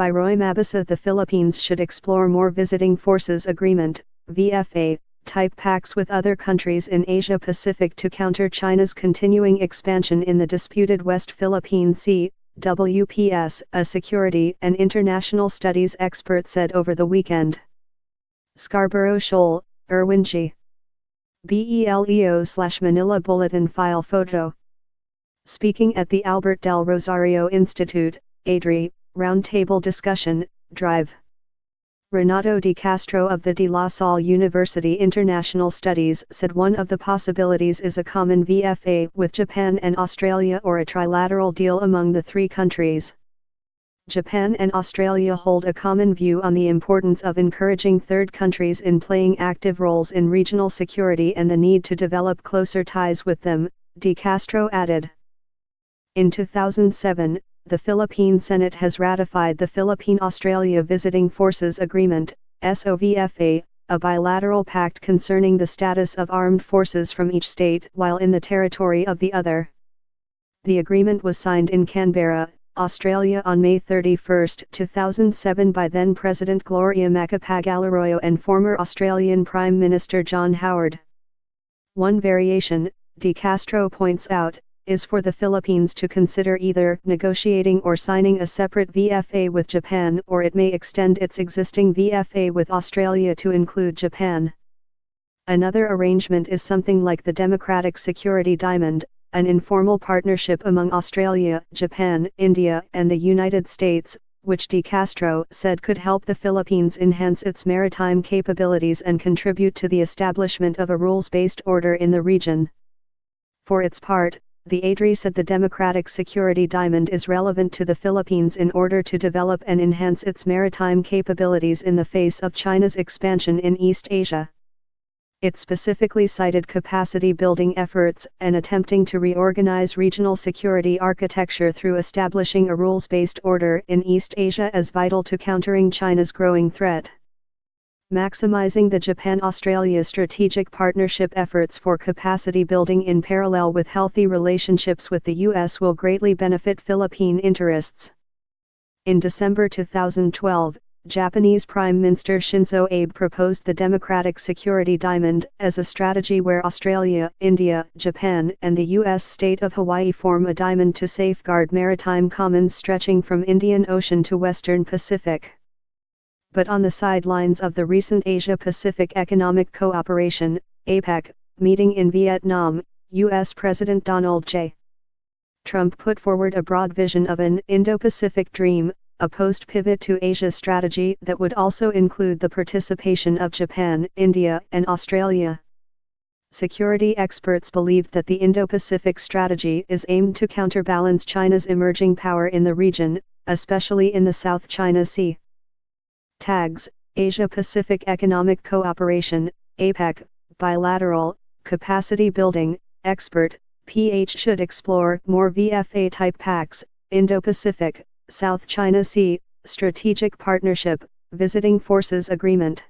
by Roy Mabasa. The Philippines should explore more Visiting Forces Agreement, VFA-type pacts with other countries in Asia-Pacific to counter China's continuing expansion in the disputed West Philippine Sea, WPS, a security and international studies expert said over the weekend. Scarborough Shoal, Irwin G. BELEO/Manila Bulletin File Photo. Speaking at the Albert Del Rosario Institute, ADRI, Roundtable Discussion, Drive. Renato Di Castro of the De La Salle University International Studies said one of the possibilities is a common VFA with Japan and Australia or a trilateral deal among the three countries. Japan and Australia hold a common view on the importance of encouraging third countries in playing active roles in regional security and the need to develop closer ties with them, Di Castro added. In 2007, the Philippine Senate has ratified the Philippine-Australia Visiting Forces Agreement, SOVFA, a bilateral pact concerning the status of armed forces from each state while in the territory of the other. The agreement was signed in Canberra, Australia on May 31, 2007 by then-President Gloria Macapagal-Arroyo and former Australian Prime Minister John Howard. One variation, Di Castro points out, is for the Philippines to consider either negotiating or signing a separate VFA with Japan, or it may extend its existing VFA with Australia to include Japan. Another arrangement is something like the Democratic Security Diamond, an informal partnership among Australia, Japan, India, and the United States, which Di Castro said could help the Philippines enhance its maritime capabilities and contribute to the establishment of a rules-based order in the region. For its part, the ADRI said the Democratic Security Diamond is relevant to the Philippines in order to develop and enhance its maritime capabilities in the face of China's expansion in East Asia. It specifically cited capacity-building efforts and attempting to reorganize regional security architecture through establishing a rules-based order in East Asia as vital to countering China's growing threat. Maximizing the Japan-Australia strategic partnership efforts for capacity building in parallel with healthy relationships with the U.S. will greatly benefit Philippine interests. In December 2012, Japanese Prime Minister Shinzo Abe proposed the Democratic Security Diamond as a strategy where Australia, India, Japan, and the U.S. state of Hawaii form a diamond to safeguard maritime commons stretching from Indian Ocean to Western Pacific. But on the sidelines of the recent Asia-Pacific Economic Cooperation, APEC, meeting in Vietnam, U.S. President Donald J. Trump put forward a broad vision of an Indo-Pacific Dream, a post-pivot to Asia strategy that would also include the participation of Japan, India, and Australia. Security experts believed that the Indo-Pacific strategy is aimed to counterbalance China's emerging power in the region, especially in the South China Sea. Tags, Asia-Pacific Economic Cooperation, APEC, Bilateral, Capacity Building, Expert, PH should explore more VFA-type pacts, Indo-Pacific, South China Sea, Strategic Partnership, Visiting Forces Agreement.